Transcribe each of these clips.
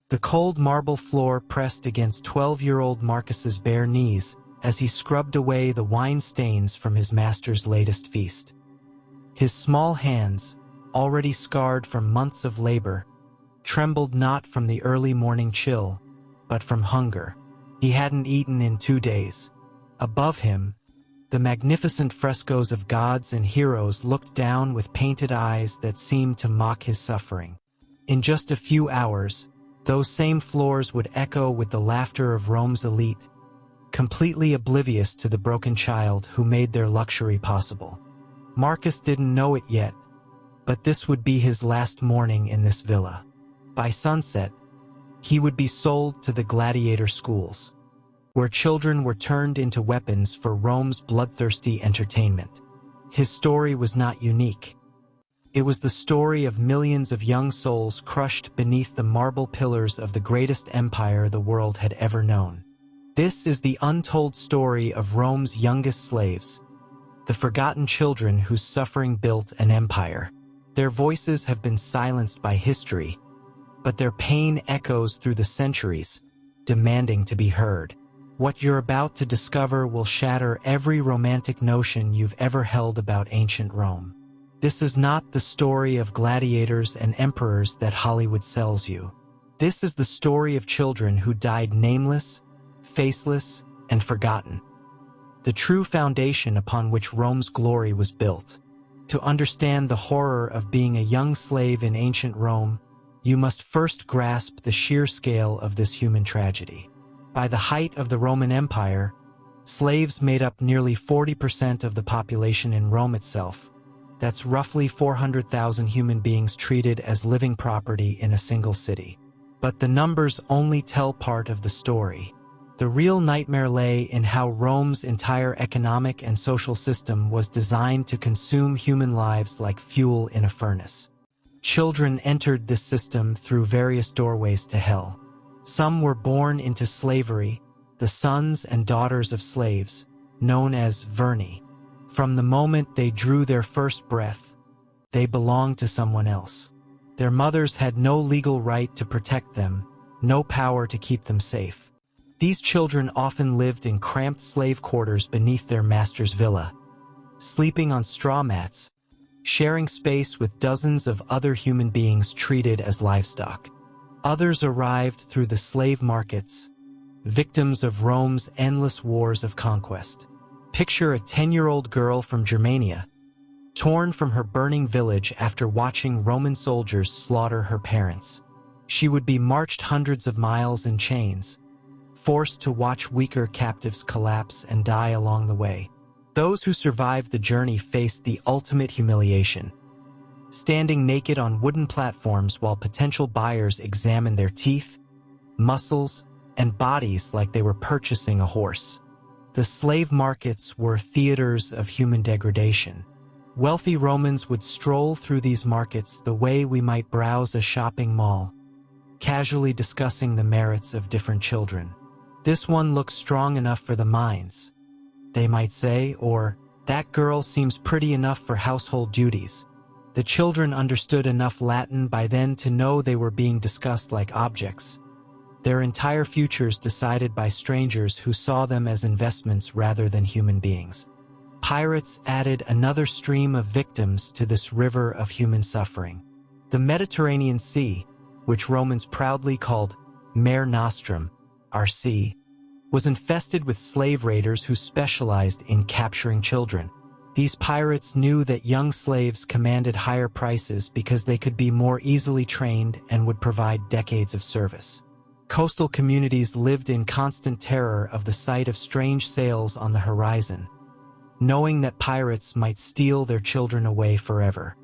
The cold marble floor pressed against 12-year-old Marcus's bare knees as he scrubbed away the wine stains from his master's latest feast. His small hands, already scarred from months of labor, trembled not from the early morning chill, but from hunger. He hadn't eaten in 2 days. Above him, the magnificent frescoes of gods and heroes looked down with painted eyes that seemed to mock his suffering. In just a few hours, those same floors would echo with the laughter of Rome's elite, completely oblivious to the broken child who made their luxury possible. Marcus didn't know it yet, but this would be his last morning in this villa. By sunset, he would be sold to the gladiator schools, where children were turned into weapons for Rome's bloodthirsty entertainment. His story was not unique. It was the story of millions of young souls crushed beneath the marble pillars of the greatest empire the world had ever known. This is the untold story of Rome's youngest slaves, the forgotten children whose suffering built an empire. Their voices have been silenced by history, but their pain echoes through the centuries, demanding to be heard. What you're about to discover will shatter every romantic notion you've ever held about ancient Rome. This is not the story of gladiators and emperors that Hollywood sells you. This is the story of children who died nameless, faceless, and forgotten. The true foundation upon which Rome's glory was built. To understand the horror of being a young slave in ancient Rome, you must first grasp the sheer scale of this human tragedy. By the height of the Roman Empire, slaves made up nearly 40% of the population in Rome itself. That's roughly 400,000 human beings treated as living property in a single city. But the numbers only tell part of the story. The real nightmare lay in how Rome's entire economic and social system was designed to consume human lives like fuel in a furnace. Children entered this system through various doorways to hell. Some were born into slavery, the sons and daughters of slaves, known as verni. From the moment they drew their first breath, they belonged to someone else. Their mothers had no legal right to protect them, no power to keep them safe. These children often lived in cramped slave quarters beneath their master's villa, sleeping on straw mats, sharing space with dozens of other human beings treated as livestock. Others arrived through the slave markets, victims of Rome's endless wars of conquest. Picture a 10-year-old girl from Germania, torn from her burning village after watching Roman soldiers slaughter her parents. She would be marched hundreds of miles in chains, forced to watch weaker captives collapse and die along the way. Those who survived the journey faced the ultimate humiliation, standing naked on wooden platforms while potential buyers examined their teeth, muscles, and bodies like they were purchasing a horse. The slave markets were theaters of human degradation. Wealthy Romans would stroll through these markets the way we might browse a shopping mall, casually discussing the merits of different children. This one looks strong enough for the mines, they might say, or that girl seems pretty enough for household duties. The children understood enough Latin by then to know they were being discussed like objects, their entire futures decided by strangers who saw them as investments rather than human beings. Pirates added another stream of victims to this river of human suffering. The Mediterranean Sea, which Romans proudly called Mare Nostrum, our sea, was infested with slave raiders who specialized in capturing children. These pirates knew that young slaves commanded higher prices because they could be more easily trained and would provide decades of service. Coastal communities lived in constant terror of the sight of strange sails on the horizon, knowing that pirates might steal their children away forever.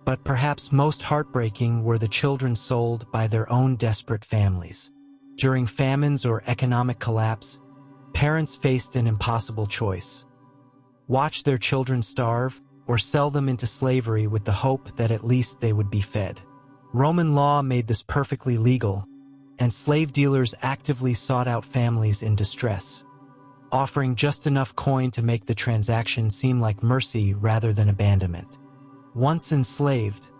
But perhaps most heartbreaking were the children sold by their own desperate families. During famines or economic collapse, parents faced an impossible choice: watch their children starve or sell them into slavery with the hope that at least they would be fed. Roman law made this perfectly legal, and slave dealers actively sought out families in distress, offering just enough coin to make the transaction seem like mercy rather than abandonment. Once enslaved,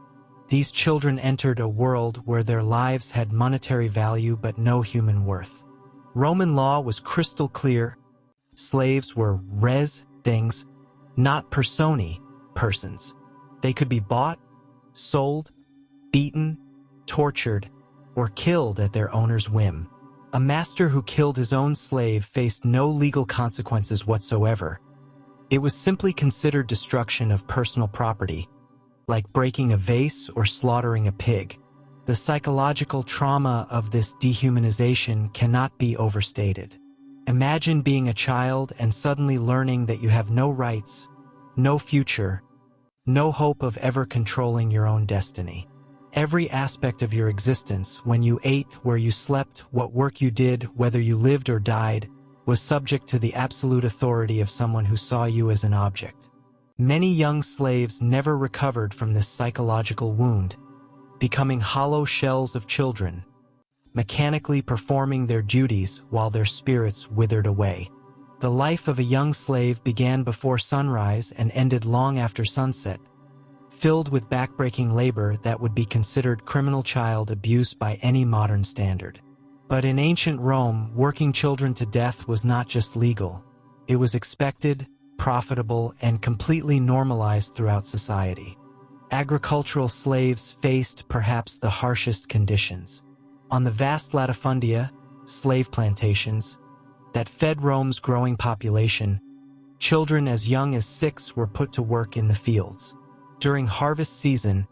These children entered a world where their lives had monetary value but no human worth. Roman law was crystal clear. Slaves were res things, not personae, persons. They could be bought, sold, beaten, tortured, or killed at their owner's whim. A master who killed his own slave faced no legal consequences whatsoever. It was simply considered destruction of personal property, like breaking a vase or slaughtering a pig. The psychological trauma of this dehumanization cannot be overstated. Imagine being a child and suddenly learning that you have no rights, no future, no hope of ever controlling your own destiny. Every aspect of your existence, when you ate, where you slept, what work you did, whether you lived or died, was subject to the absolute authority of someone who saw you as an object. Many young slaves never recovered from this psychological wound, becoming hollow shells of children, mechanically performing their duties while their spirits withered away. The life of a young slave began before sunrise and ended long after sunset, filled with backbreaking labor that would be considered criminal child abuse by any modern standard. But in ancient Rome, working children to death was not just legal. It was expected, profitable, and completely normalized throughout society. Agricultural slaves faced perhaps the harshest conditions. On the vast latifundia, slave plantations, that fed Rome's growing population, children as young as 6 were put to work in the fields. During harvest season,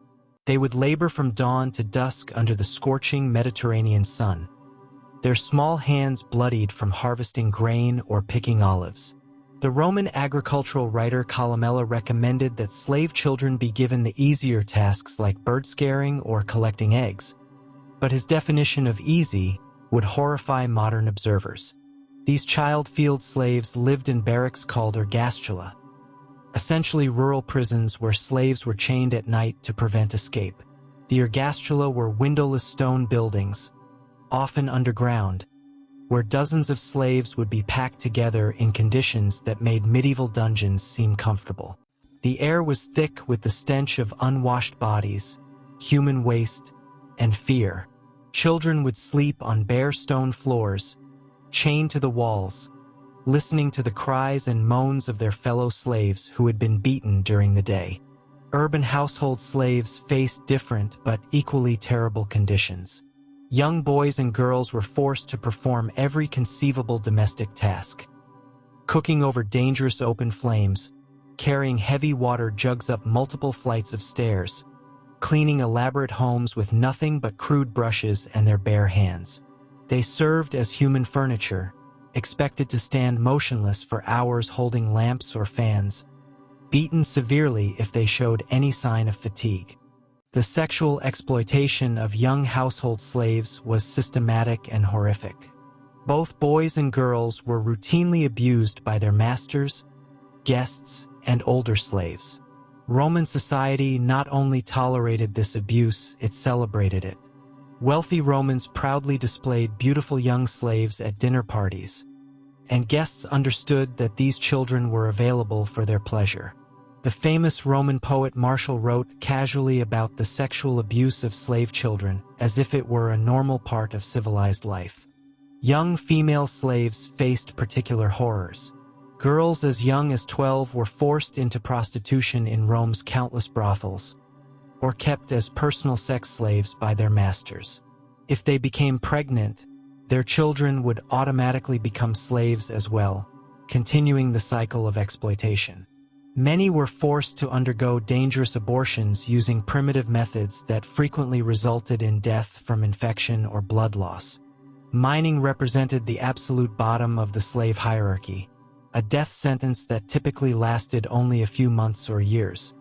they would labor from dawn to dusk under the scorching Mediterranean sun, their small hands bloodied from harvesting grain or picking olives. The Roman agricultural writer Columella recommended that slave children be given the easier tasks like bird scaring or collecting eggs, but his definition of easy would horrify modern observers. These child field slaves lived in barracks called ergastula, essentially rural prisons where slaves were chained at night to prevent escape. The ergastula were windowless stone buildings, often underground, where dozens of slaves would be packed together in conditions that made medieval dungeons seem comfortable. The air was thick with the stench of unwashed bodies, human waste, and fear. Children would sleep on bare stone floors, chained to the walls, listening to the cries and moans of their fellow slaves who had been beaten during the day. Urban household slaves faced different but equally terrible conditions. Young boys and girls were forced to perform every conceivable domestic task: cooking over dangerous open flames, carrying heavy water jugs up multiple flights of stairs, cleaning elaborate homes with nothing but crude brushes and their bare hands. They served as human furniture, expected to stand motionless for hours holding lamps or fans, beaten severely if they showed any sign of fatigue. The sexual exploitation of young household slaves was systematic and horrific. Both boys and girls were routinely abused by their masters, guests, and older slaves. Roman society not only tolerated this abuse, it celebrated it. Wealthy Romans proudly displayed beautiful young slaves at dinner parties, and guests understood that these children were available for their pleasure. The famous Roman poet Martial wrote casually about the sexual abuse of slave children, as if it were a normal part of civilized life. Young female slaves faced particular horrors. Girls as young as 12 were forced into prostitution in Rome's countless brothels, or kept as personal sex slaves by their masters. If they became pregnant, their children would automatically become slaves as well, continuing the cycle of exploitation. Many were forced to undergo dangerous abortions using primitive methods that frequently resulted in death from infection or blood loss. Mining represented the absolute bottom of the slave hierarchy, a death sentence that typically lasted only a few months or years.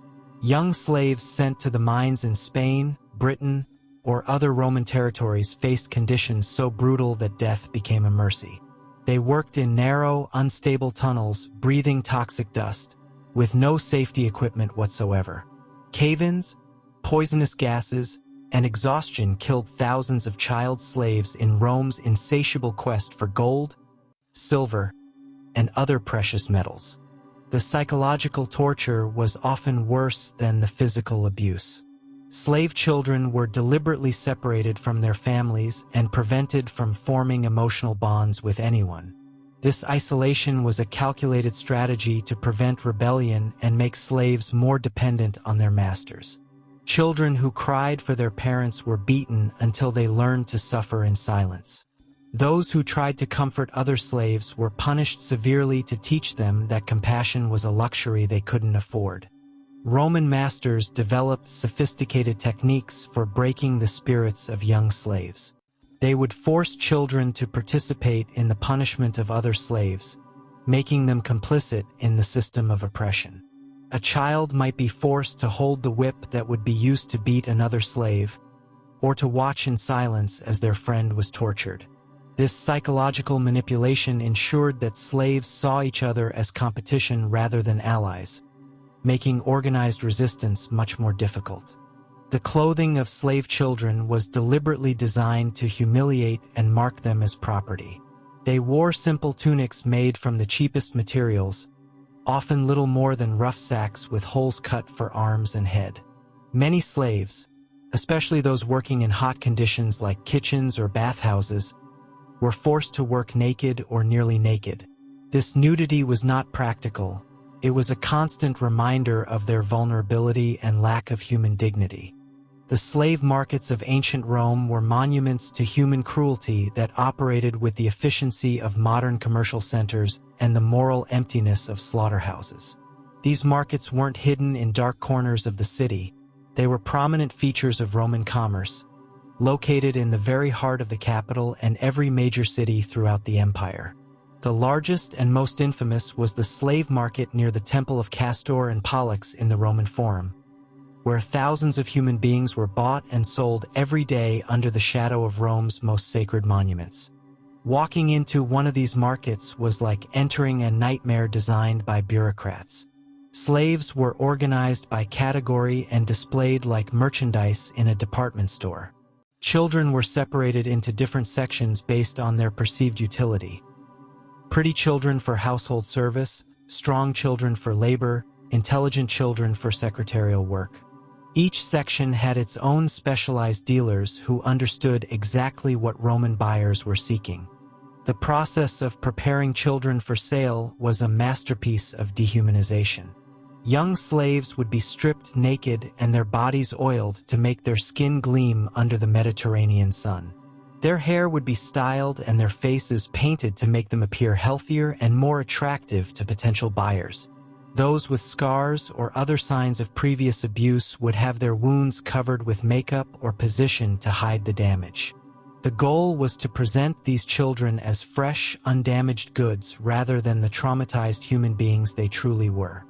Young slaves sent to the mines in Spain, Britain, or other Roman territories faced conditions so brutal that death became a mercy. They worked in narrow, unstable tunnels, breathing toxic dust, with no safety equipment whatsoever. Cave-ins, poisonous gases, and exhaustion killed thousands of child slaves in Rome's insatiable quest for gold, silver, and other precious metals. The psychological torture was often worse than the physical abuse. Slave children were deliberately separated from their families and prevented from forming emotional bonds with anyone. This isolation was a calculated strategy to prevent rebellion and make slaves more dependent on their masters. Children who cried for their parents were beaten until they learned to suffer in silence. Those who tried to comfort other slaves were punished severely to teach them that compassion was a luxury they couldn't afford. Roman masters developed sophisticated techniques for breaking the spirits of young slaves. They would force children to participate in the punishment of other slaves, making them complicit in the system of oppression. A child might be forced to hold the whip that would be used to beat another slave, or to watch in silence as their friend was tortured. This psychological manipulation ensured that slaves saw each other as competition rather than allies, making organized resistance much more difficult. The clothing of slave children was deliberately designed to humiliate and mark them as property. They wore simple tunics made from the cheapest materials, often little more than rough sacks with holes cut for arms and head. Many slaves, especially those working in hot conditions like kitchens or bathhouses, were forced to work naked or nearly naked. This nudity was not practical. It was a constant reminder of their vulnerability and lack of human dignity. The slave markets of ancient Rome were monuments to human cruelty that operated with the efficiency of modern commercial centers and the moral emptiness of slaughterhouses. These markets weren't hidden in dark corners of the city. They were prominent features of Roman commerce, located in the very heart of the capital and every major city throughout the empire. The largest and most infamous was the slave market near the Temple of Castor and Pollux in the Roman Forum, where thousands of human beings were bought and sold every day under the shadow of Rome's most sacred monuments. Walking into one of these markets was like entering a nightmare designed by bureaucrats. Slaves were organized by category and displayed like merchandise in a department store. Children were separated into different sections based on their perceived utility. Pretty children for household service, strong children for labor, intelligent children for secretarial work. Each section had its own specialized dealers who understood exactly what Roman buyers were seeking. The process of preparing children for sale was a masterpiece of dehumanization. Young slaves would be stripped naked and their bodies oiled to make their skin gleam under the Mediterranean sun. Their hair would be styled and their faces painted to make them appear healthier and more attractive to potential buyers. Those with scars or other signs of previous abuse would have their wounds covered with makeup or positioned to hide the damage. The goal was to present these children as fresh, undamaged goods rather than the traumatized human beings they truly were.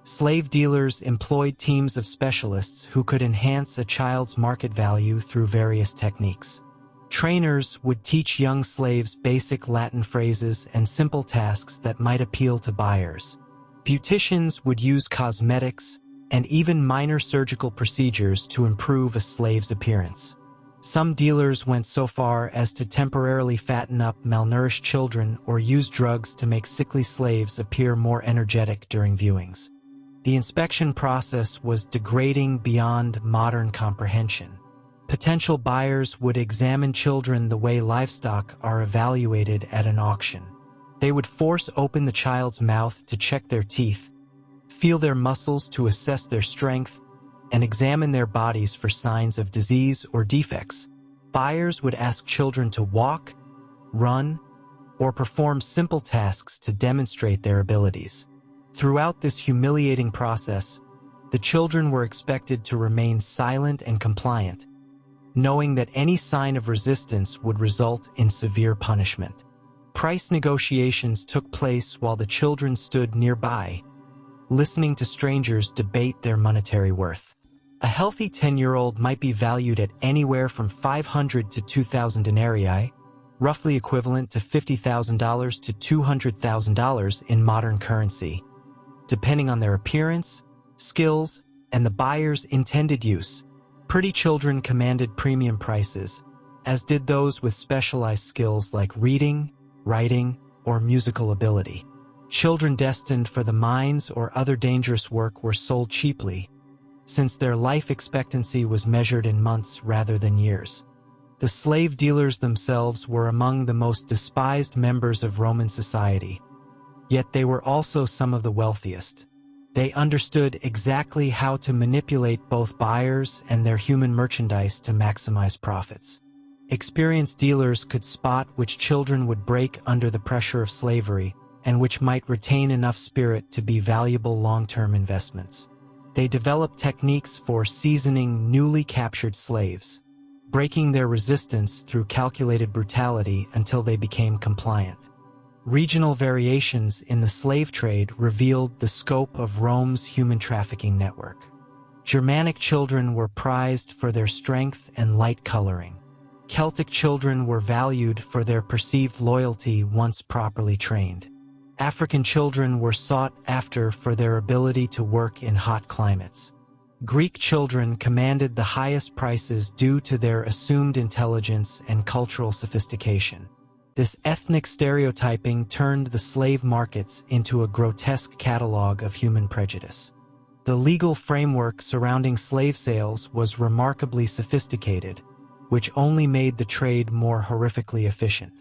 Slave dealers employed teams of specialists who could enhance a child's market value through various techniques. Trainers would teach young slaves basic Latin phrases and simple tasks that might appeal to buyers. Beauticians would use cosmetics and even minor surgical procedures to improve a slave's appearance. Some dealers went so far as to temporarily fatten up malnourished children or use drugs to make sickly slaves appear more energetic during viewings. The inspection process was degrading beyond modern comprehension. Potential buyers would examine children the way livestock are evaluated at an auction. They would force open the child's mouth to check their teeth, feel their muscles to assess their strength, and examine their bodies for signs of disease or defects. Buyers would ask children to walk, run, or perform simple tasks to demonstrate their abilities. Throughout this humiliating process, the children were expected to remain silent and compliant, knowing that any sign of resistance would result in severe punishment. Price negotiations took place while the children stood nearby, listening to strangers debate their monetary worth. A healthy 10-year-old might be valued at anywhere from 500 to 2,000 denarii, roughly equivalent to $50,000 to $200,000 in modern currency, depending on their appearance, skills, and the buyer's intended use. Pretty children commanded premium prices, as did those with specialized skills like reading, writing, or musical ability. Children destined for the mines or other dangerous work were sold cheaply, since their life expectancy was measured in months rather than years. The slave dealers themselves were among the most despised members of Roman society, yet they were also some of the wealthiest. They understood exactly how to manipulate both buyers and their human merchandise to maximize profits. Experienced dealers could spot which children would break under the pressure of slavery and which might retain enough spirit to be valuable long-term investments. They developed techniques for seasoning newly captured slaves, breaking their resistance through calculated brutality until they became compliant. Regional variations in the slave trade revealed the scope of Rome's human trafficking network. Germanic children were prized for their strength and light coloring. Celtic children were valued for their perceived loyalty once properly trained. African children were sought after for their ability to work in hot climates. Greek children commanded the highest prices due to their assumed intelligence and cultural sophistication. This ethnic stereotyping turned the slave markets into a grotesque catalog of human prejudice. The legal framework surrounding slave sales was remarkably sophisticated, which only made the trade more horrifically efficient.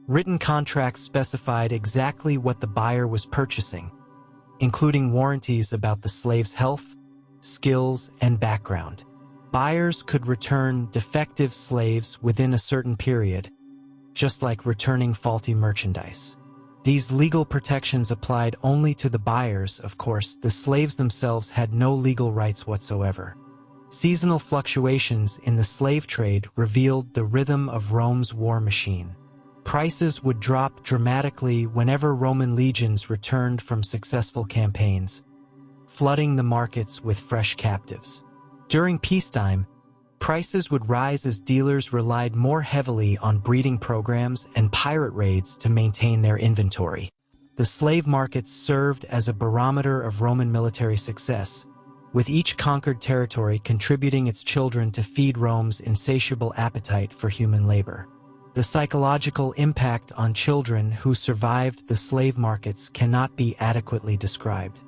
Written contracts specified exactly what the buyer was purchasing, including warranties about the slave's health, skills, and background. Buyers could return defective slaves within a certain period, just like returning faulty merchandise. These legal protections applied only to the buyers, of course. The slaves themselves had no legal rights whatsoever. Seasonal fluctuations in the slave trade revealed the rhythm of Rome's war machine. Prices would drop dramatically whenever Roman legions returned from successful campaigns, flooding the markets with fresh captives. During peacetime, prices would rise as dealers relied more heavily on breeding programs and pirate raids to maintain their inventory. The slave markets served as a barometer of Roman military success, with each conquered territory contributing its children to feed Rome's insatiable appetite for human labor. The psychological impact on children who survived the slave markets cannot be adequately described.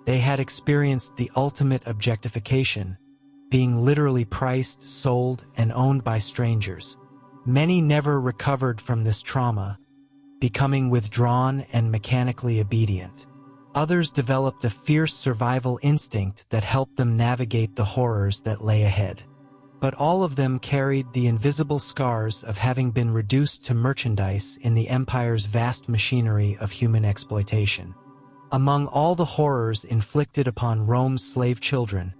They had experienced the ultimate objectification, being literally priced, sold, and owned by strangers. Many never recovered from this trauma, becoming withdrawn and mechanically obedient. Others developed a fierce survival instinct that helped them navigate the horrors that lay ahead. But all of them carried the invisible scars of having been reduced to merchandise in the empire's vast machinery of human exploitation. Among all the horrors inflicted upon Rome's slave children,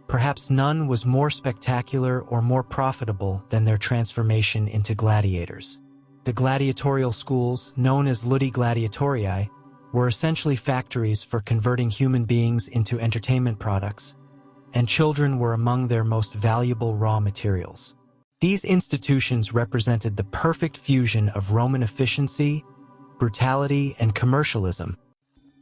perhaps none was more spectacular or more profitable than their transformation into gladiators. The gladiatorial schools, known as ludi gladiatorii, were essentially factories for converting human beings into entertainment products, and children were among their most valuable raw materials. These institutions represented the perfect fusion of Roman efficiency, brutality, and commercialism,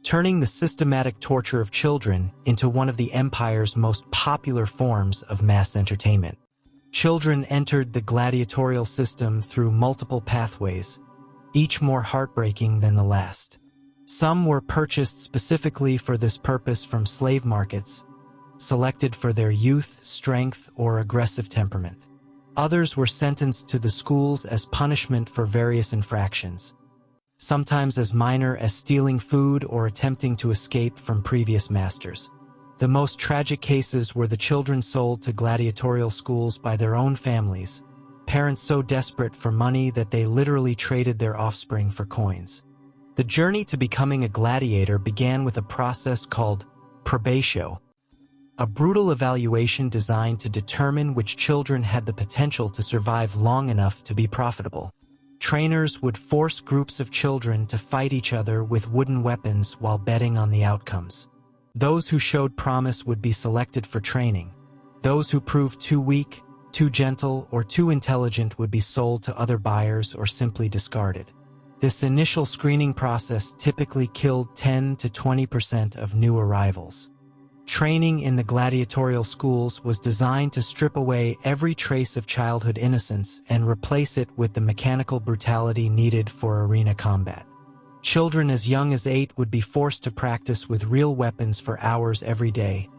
turning the systematic torture of children into one of the empire's most popular forms of mass entertainment. Children entered the gladiatorial system through multiple pathways, each more heartbreaking than the last. Some were purchased specifically for this purpose from slave markets, selected for their youth, strength, or aggressive temperament. Others were sentenced to the schools as punishment for various infractions, sometimes as minor as stealing food or attempting to escape from previous masters. The most tragic cases were the children sold to gladiatorial schools by their own families, parents so desperate for money that they literally traded their offspring for coins. The journey to becoming a gladiator began with a process called probatio, a brutal evaluation designed to determine which children had the potential to survive long enough to be profitable. Trainers would force groups of children to fight each other with wooden weapons while betting on the outcomes. Those who showed promise would be selected for training. Those who proved too weak, too gentle, or too intelligent would be sold to other buyers or simply discarded. This initial screening process typically killed 10 to 20% of new arrivals. Training in the gladiatorial schools was designed to strip away every trace of childhood innocence and replace it with the mechanical brutality needed for arena combat. Children as young as 8 would be forced to practice with real weapons for hours every day,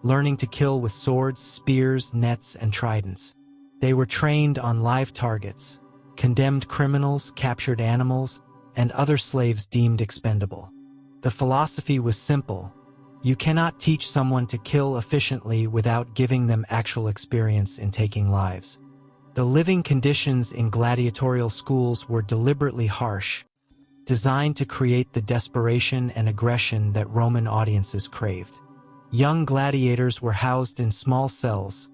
learning to kill with swords, spears, nets, and tridents. They were trained on live targets, condemned criminals, captured animals, and other slaves deemed expendable. The philosophy was simple. You cannot teach someone to kill efficiently without giving them actual experience in taking lives. The living conditions in gladiatorial schools were deliberately harsh, designed to create the desperation and aggression that Roman audiences craved. Young gladiators were housed in small cells,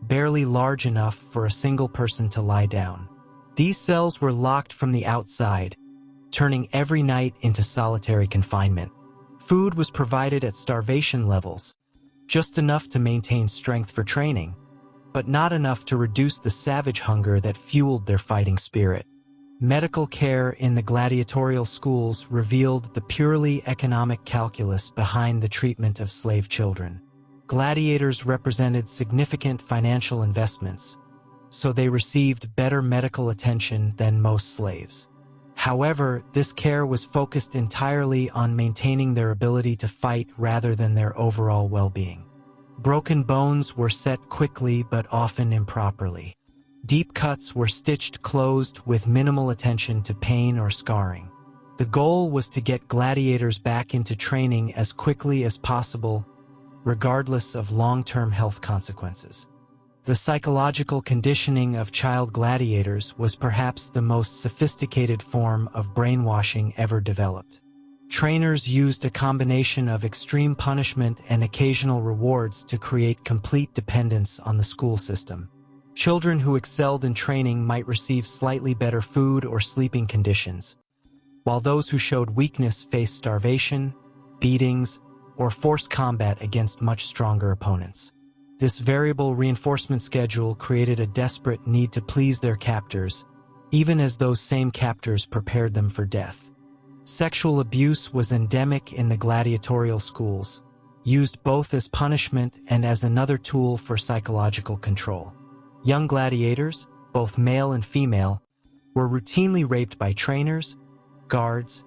barely large enough for a single person to lie down. These cells were locked from the outside, turning every night into solitary confinement. Food was provided at starvation levels, just enough to maintain strength for training, but not enough to reduce the savage hunger that fueled their fighting spirit. Medical care in the gladiatorial schools revealed the purely economic calculus behind the treatment of slave children. Gladiators represented significant financial investments, so they received better medical attention than most slaves. However, this care was focused entirely on maintaining their ability to fight rather than their overall well-being. Broken bones were set quickly but often improperly. Deep cuts were stitched closed with minimal attention to pain or scarring. The goal was to get gladiators back into training as quickly as possible, regardless of long-term health consequences. The psychological conditioning of child gladiators was perhaps the most sophisticated form of brainwashing ever developed. Trainers used a combination of extreme punishment and occasional rewards to create complete dependence on the school system. Children who excelled in training might receive slightly better food or sleeping conditions, while those who showed weakness faced starvation, beatings, or forced combat against much stronger opponents. This variable reinforcement schedule created a desperate need to please their captors, even as those same captors prepared them for death. Sexual abuse was endemic in the gladiatorial schools, used both as punishment and as another tool for psychological control. Young gladiators, both male and female, were routinely raped by trainers, guards,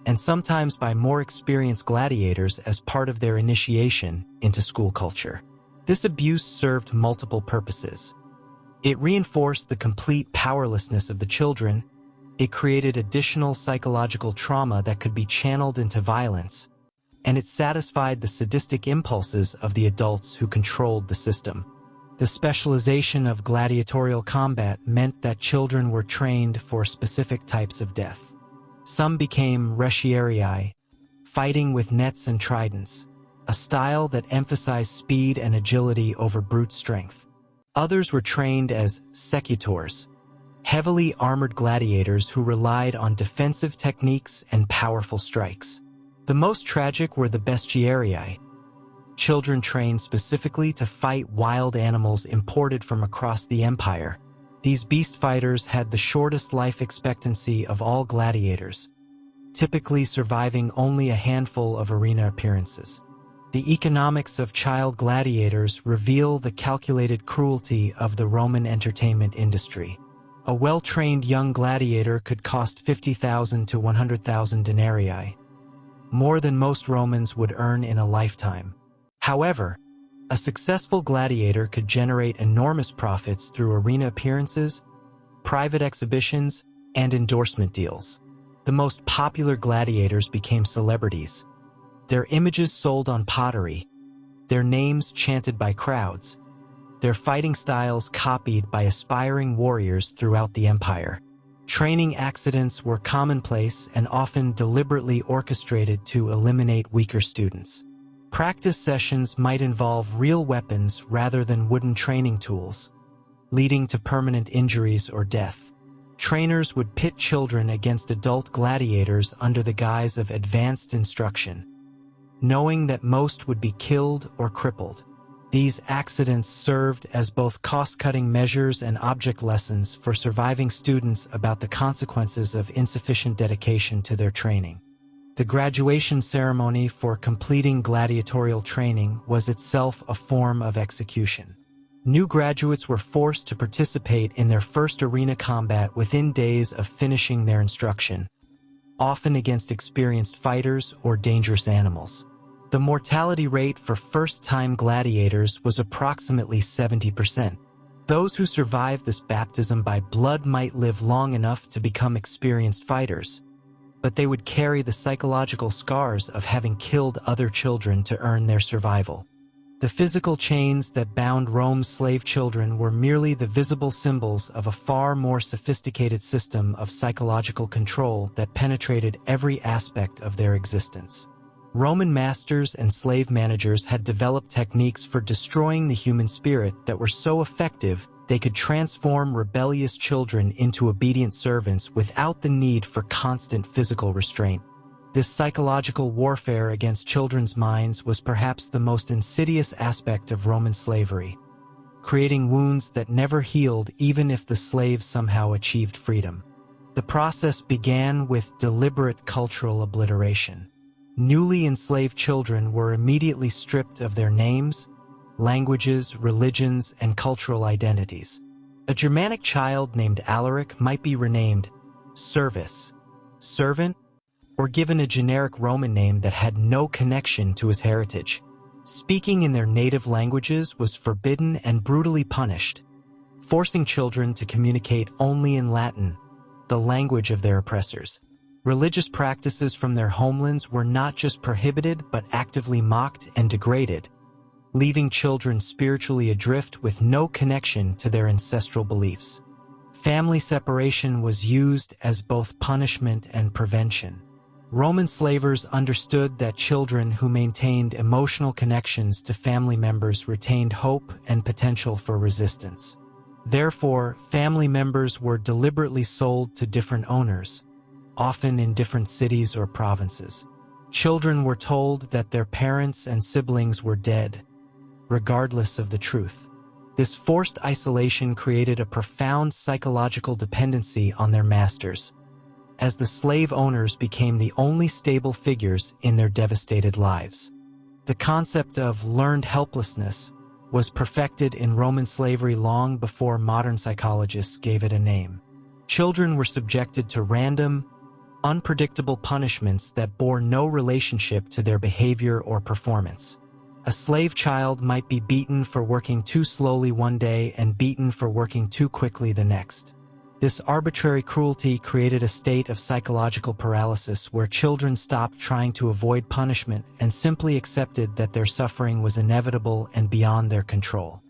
and sometimes by more experienced gladiators as part of their initiation into school culture. This abuse served multiple purposes. It reinforced the complete powerlessness of the children, it created additional psychological trauma that could be channeled into violence, and it satisfied the sadistic impulses of the adults who controlled the system. The specialization of gladiatorial combat meant that children were trained for specific types of death. Some became retiarii, fighting with nets and tridents, a style that emphasized speed and agility over brute strength. Others were trained as secutors, heavily armored gladiators who relied on defensive techniques and powerful strikes. The most tragic were the bestiarii, children trained specifically to fight wild animals imported from across the empire. These beast fighters had the shortest life expectancy of all gladiators, typically surviving only a handful of arena appearances. The economics of child gladiators reveal the calculated cruelty of the Roman entertainment industry. A well-trained young gladiator could cost 50,000 to 100,000 denarii, more than most Romans would earn in a lifetime. However, a successful gladiator could generate enormous profits through arena appearances, private exhibitions, and endorsement deals. The most popular gladiators became celebrities, their images sold on pottery, their names chanted by crowds, their fighting styles copied by aspiring warriors throughout the empire. Training accidents were commonplace and often deliberately orchestrated to eliminate weaker students. Practice sessions might involve real weapons rather than wooden training tools, leading to permanent injuries or death. Trainers would pit children against adult gladiators under the guise of advanced instruction, knowing that most would be killed or crippled. These accidents served as both cost-cutting measures and object lessons for surviving students about the consequences of insufficient dedication to their training. The graduation ceremony for completing gladiatorial training was itself a form of execution. New graduates were forced to participate in their first arena combat within days of finishing their instruction, often against experienced fighters or dangerous animals. The mortality rate for first-time gladiators was approximately 70%. Those who survived this baptism by blood might live long enough to become experienced fighters, but they would carry the psychological scars of having killed other children to earn their survival. The physical chains that bound Rome's slave children were merely the visible symbols of a far more sophisticated system of psychological control that penetrated every aspect of their existence. Roman masters and slave managers had developed techniques for destroying the human spirit that were so effective they could transform rebellious children into obedient servants without the need for constant physical restraint. This psychological warfare against children's minds was perhaps the most insidious aspect of Roman slavery, creating wounds that never healed even if the slaves somehow achieved freedom. The process began with deliberate cultural obliteration. Newly enslaved children were immediately stripped of their names, languages, religions, and cultural identities. A Germanic child named Alaric might be renamed Servus, servant, or given a generic Roman name that had no connection to his heritage. Speaking in their native languages was forbidden and brutally punished, forcing children to communicate only in Latin, the language of their oppressors. Religious practices from their homelands were not just prohibited but actively mocked and degraded, leaving children spiritually adrift with no connection to their ancestral beliefs. Family separation was used as both punishment and prevention. Roman slavers understood that children who maintained emotional connections to family members retained hope and potential for resistance. Therefore, family members were deliberately sold to different owners, often in different cities or provinces. Children were told that their parents and siblings were dead, regardless of the truth. This forced isolation created a profound psychological dependency on their masters, as the slave owners became the only stable figures in their devastated lives. The concept of learned helplessness was perfected in Roman slavery long before modern psychologists gave it a name. Children were subjected to random, unpredictable punishments that bore no relationship to their behavior or performance. A slave child might be beaten for working too slowly one day and beaten for working too quickly the next. This arbitrary cruelty created a state of psychological paralysis where children stopped trying to avoid punishment and simply accepted that their suffering was inevitable and beyond their control.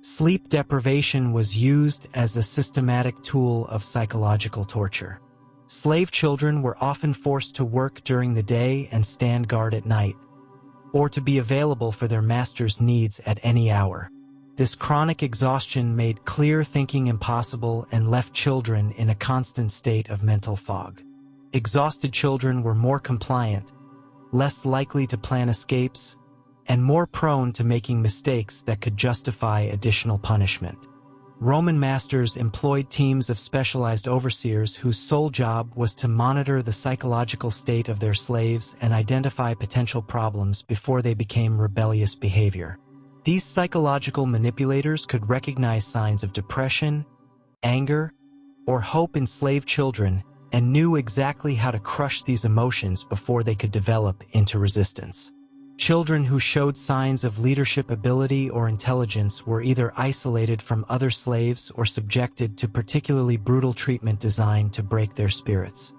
Sleep deprivation was used as a systematic tool of psychological torture. Slave children were often forced to work during the day and stand guard at night, or to be available for their master's needs at any hour. This chronic exhaustion made clear thinking impossible and left children in a constant state of mental fog. Exhausted children were more compliant, less likely to plan escapes, and more prone to making mistakes that could justify additional punishment. Roman masters employed teams of specialized overseers whose sole job was to monitor the psychological state of their slaves and identify potential problems before they became rebellious behavior. These psychological manipulators could recognize signs of depression, anger, or hope in slave children and knew exactly how to crush these emotions before they could develop into resistance. Children who showed signs of leadership ability or intelligence were either isolated from other slaves or subjected to particularly brutal treatment designed to break their spirits.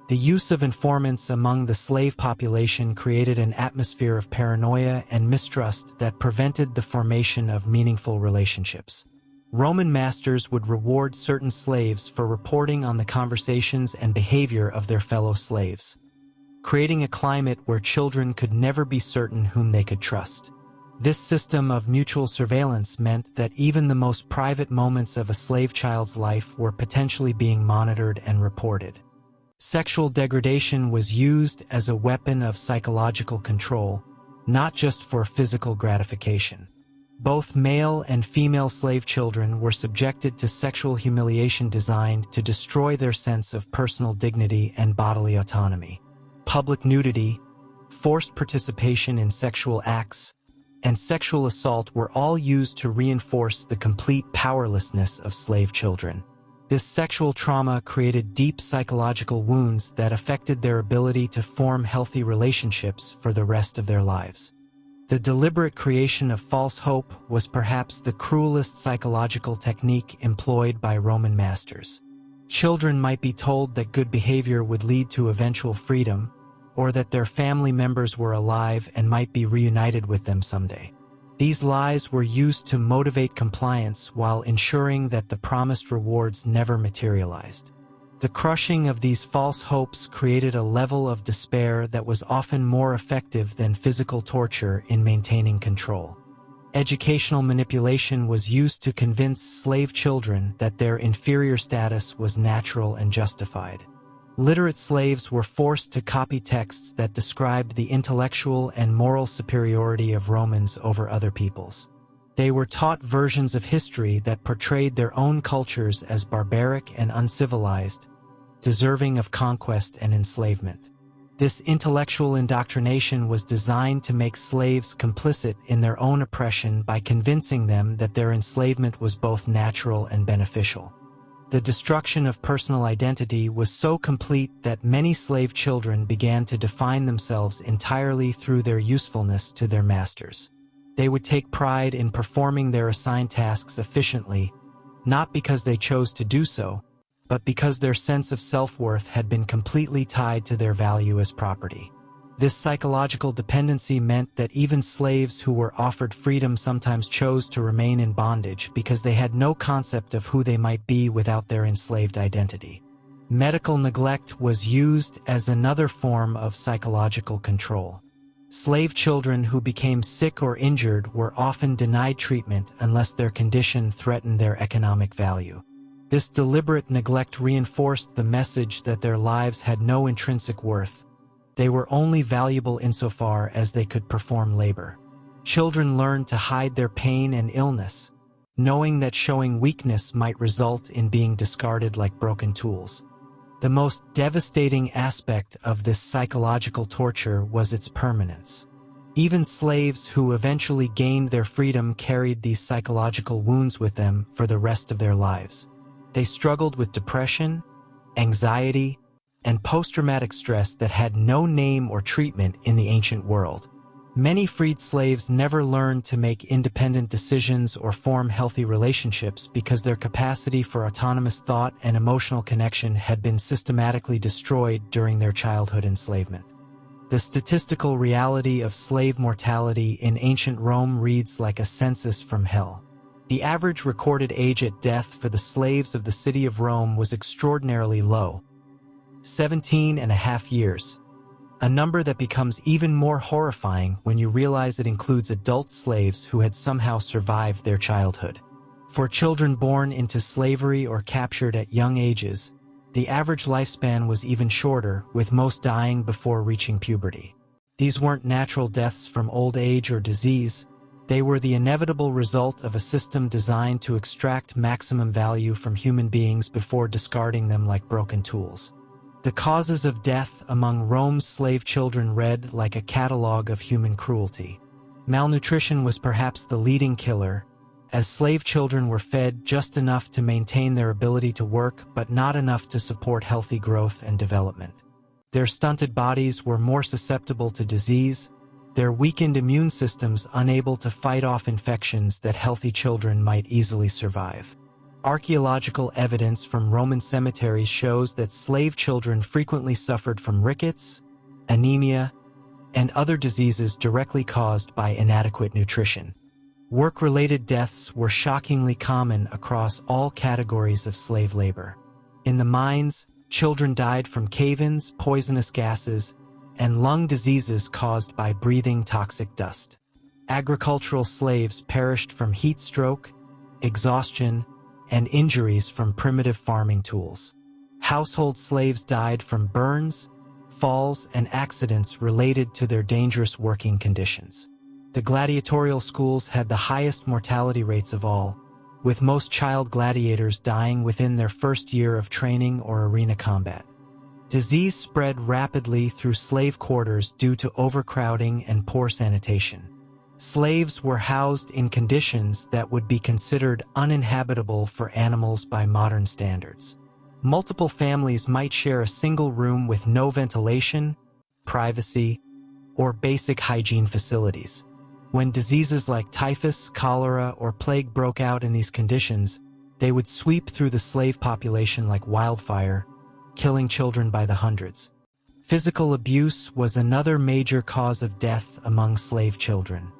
The use of informants among the slave population created an atmosphere of paranoia and mistrust that prevented the formation of meaningful relationships. Roman masters would reward certain slaves for reporting on the conversations and behavior of their fellow slaves, creating a climate where children could never be certain whom they could trust. This system of mutual surveillance meant that even the most private moments of a slave child's life were potentially being monitored and reported. Sexual degradation was used as a weapon of psychological control, not just for physical gratification. Both male and female slave children were subjected to sexual humiliation designed to destroy their sense of personal dignity and bodily autonomy. Public nudity, forced participation in sexual acts, and sexual assault were all used to reinforce the complete powerlessness of slave children. This sexual trauma created deep psychological wounds that affected their ability to form healthy relationships for the rest of their lives. The deliberate creation of false hope was perhaps the cruelest psychological technique employed by Roman masters. Children might be told that good behavior would lead to eventual freedom, or that their family members were alive and might be reunited with them someday. These lies were used to motivate compliance while ensuring that the promised rewards never materialized. The crushing of these false hopes created a level of despair that was often more effective than physical torture in maintaining control. Educational manipulation was used to convince slave children that their inferior status was natural and justified. Literate slaves were forced to copy texts that described the intellectual and moral superiority of Romans over other peoples. They were taught versions of history that portrayed their own cultures as barbaric and uncivilized, deserving of conquest and enslavement. This intellectual indoctrination was designed to make slaves complicit in their own oppression by convincing them that their enslavement was both natural and beneficial. The destruction of personal identity was so complete that many slave children began to define themselves entirely through their usefulness to their masters. They would take pride in performing their assigned tasks efficiently, not because they chose to do so, but because their sense of self-worth had been completely tied to their value as property. This psychological dependency meant that even slaves who were offered freedom sometimes chose to remain in bondage because they had no concept of who they might be without their enslaved identity. Medical neglect was used as another form of psychological control. Slave children who became sick or injured were often denied treatment unless their condition threatened their economic value. This deliberate neglect reinforced the message that their lives had no intrinsic worth. They were only valuable insofar as they could perform labor. Children learned to hide their pain and illness, knowing that showing weakness might result in being discarded like broken tools. The most devastating aspect of this psychological torture was its permanence. Even slaves who eventually gained their freedom carried these psychological wounds with them for the rest of their lives. They struggled with depression, anxiety, and post-traumatic stress that had no name or treatment in the ancient world. Many freed slaves never learned to make independent decisions or form healthy relationships because their capacity for autonomous thought and emotional connection had been systematically destroyed during their childhood enslavement. The statistical reality of slave mortality in ancient Rome reads like a census from hell. The average recorded age at death for the slaves of the city of Rome was extraordinarily low, 17.5 years, a number that becomes even more horrifying when you realize it includes adult slaves who had somehow survived their childhood. For children born into slavery or captured at young ages, the average lifespan was even shorter, with most dying before reaching puberty. These weren't natural deaths from old age or disease. They were the inevitable result of a system designed to extract maximum value from human beings before discarding them like broken tools. The causes of death among Rome's slave children read like a catalog of human cruelty. Malnutrition was perhaps the leading killer, as slave children were fed just enough to maintain their ability to work but not enough to support healthy growth and development. Their stunted bodies were more susceptible to disease, their weakened immune systems unable to fight off infections that healthy children might easily survive. Archaeological evidence from Roman cemeteries shows that slave children frequently suffered from rickets, anemia, and other diseases directly caused by inadequate nutrition. Work-related deaths were shockingly common across all categories of slave labor. In the mines, children died from cave-ins, poisonous gases, and lung diseases caused by breathing toxic dust. Agricultural slaves perished from heat stroke, exhaustion, and injuries from primitive farming tools. Household slaves died from burns, falls, and accidents related to their dangerous working conditions. The gladiatorial schools had the highest mortality rates of all, with most child gladiators dying within their first year of training or arena combat. Disease spread rapidly through slave quarters due to overcrowding and poor sanitation. Slaves were housed in conditions that would be considered uninhabitable for animals by modern standards. Multiple families might share a single room with no ventilation, privacy, or basic hygiene facilities. When diseases like typhus, cholera, or plague broke out in these conditions, they would sweep through the slave population like wildfire, killing children by the hundreds. Physical abuse was another major cause of death among slave children.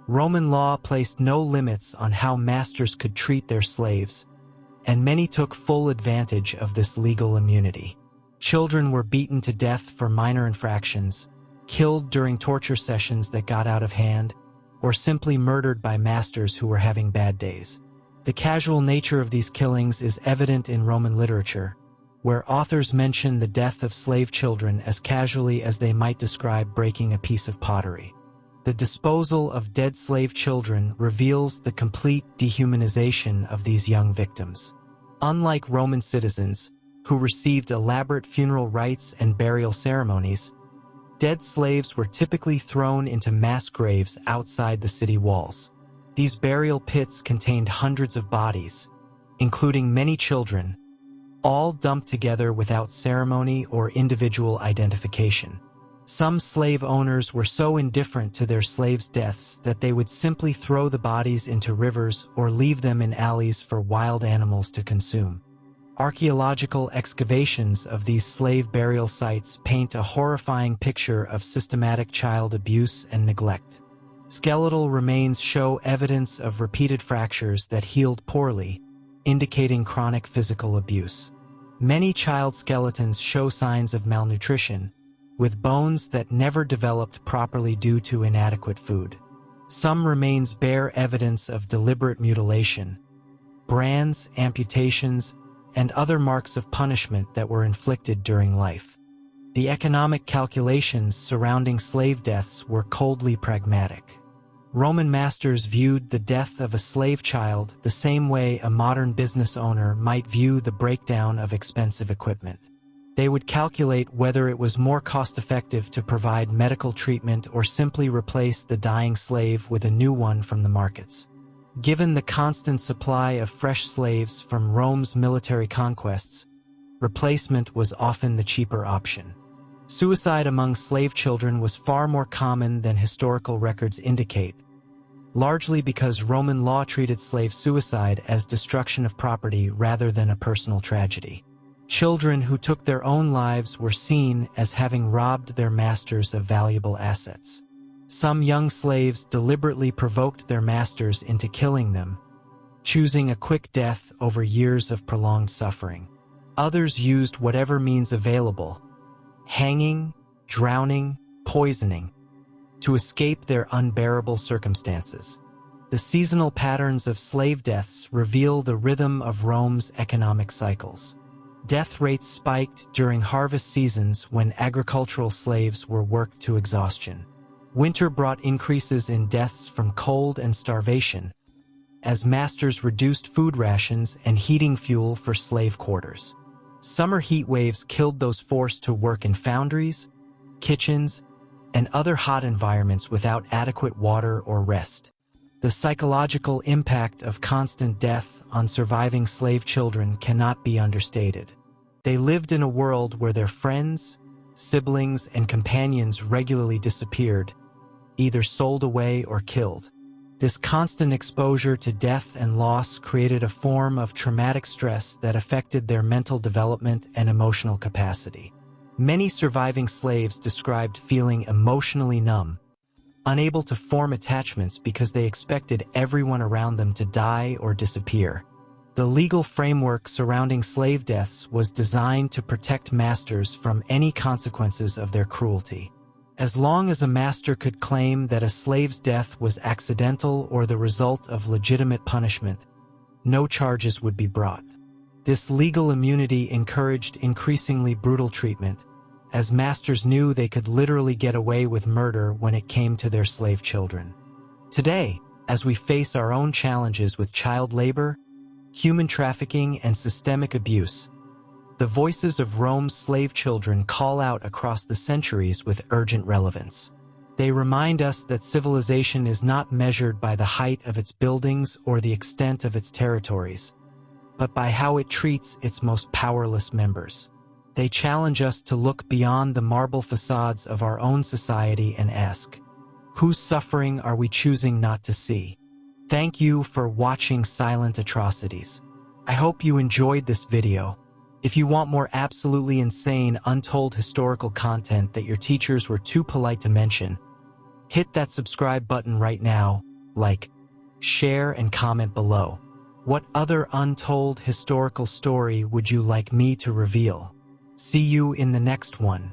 Roman law placed no limits on how masters could treat their slaves, and many took full advantage of this legal immunity. Children were beaten to death for minor infractions, killed during torture sessions that got out of hand, or simply murdered by masters who were having bad days. The casual nature of these killings is evident in Roman literature, where authors mention the death of slave children as casually as they might describe breaking a piece of pottery. The disposal of dead slave children reveals the complete dehumanization of these young victims. Unlike Roman citizens, who received elaborate funeral rites and burial ceremonies, dead slaves were typically thrown into mass graves outside the city walls. These burial pits contained hundreds of bodies, including many children, all dumped together without ceremony or individual identification. Some slave owners were so indifferent to their slaves' deaths that they would simply throw the bodies into rivers or leave them in alleys for wild animals to consume. Archaeological excavations of these slave burial sites paint a horrifying picture of systematic child abuse and neglect. Skeletal remains show evidence of repeated fractures that healed poorly, indicating chronic physical abuse. Many child skeletons show signs of malnutrition, with bones that never developed properly due to inadequate food. Some remains bear evidence of deliberate mutilation, brands, amputations, and other marks of punishment that were inflicted during life. The economic calculations surrounding slave deaths were coldly pragmatic. Roman masters viewed the death of a slave child the same way a modern business owner might view the breakdown of expensive equipment. They would calculate whether it was more cost-effective to provide medical treatment or simply replace the dying slave with a new one from the markets. Given the constant supply of fresh slaves from Rome's military conquests, replacement was often the cheaper option. Suicide among slave children was far more common than historical records indicate, largely because Roman law treated slave suicide as destruction of property rather than a personal tragedy. Children who took their own lives were seen as having robbed their masters of valuable assets. Some young slaves deliberately provoked their masters into killing them, choosing a quick death over years of prolonged suffering. Others used whatever means available, hanging, drowning, poisoning, to escape their unbearable circumstances. The seasonal patterns of slave deaths reveal the rhythm of Rome's economic cycles. Death rates spiked during harvest seasons when agricultural slaves were worked to exhaustion. Winter brought increases in deaths from cold and starvation, as masters reduced food rations and heating fuel for slave quarters. Summer heat waves killed those forced to work in foundries, kitchens, and other hot environments without adequate water or rest. The psychological impact of constant death on surviving slave children cannot be understated. They lived in a world where their friends, siblings, and companions regularly disappeared, either sold away or killed. This constant exposure to death and loss created a form of traumatic stress that affected their mental development and emotional capacity. Many surviving slaves described feeling emotionally numb, unable to form attachments because they expected everyone around them to die or disappear. The legal framework surrounding slave deaths was designed to protect masters from any consequences of their cruelty. As long as a master could claim that a slave's death was accidental or the result of legitimate punishment, no charges would be brought. This legal immunity encouraged increasingly brutal treatment, as masters knew they could literally get away with murder when it came to their slave children. Today, as we face our own challenges with child labor, human trafficking, and systemic abuse, the voices of Rome's slave children call out across the centuries with urgent relevance. They remind us that civilization is not measured by the height of its buildings or the extent of its territories, but by how it treats its most powerless members. They challenge us to look beyond the marble facades of our own society and ask, whose suffering are we choosing not to see? Thank you for watching Silent Atrocities. I hope you enjoyed this video. If you want more absolutely insane, untold historical content that your teachers were too polite to mention, hit that subscribe button right now, like, share, and comment below. What other untold historical story would you like me to reveal? See you in the next one.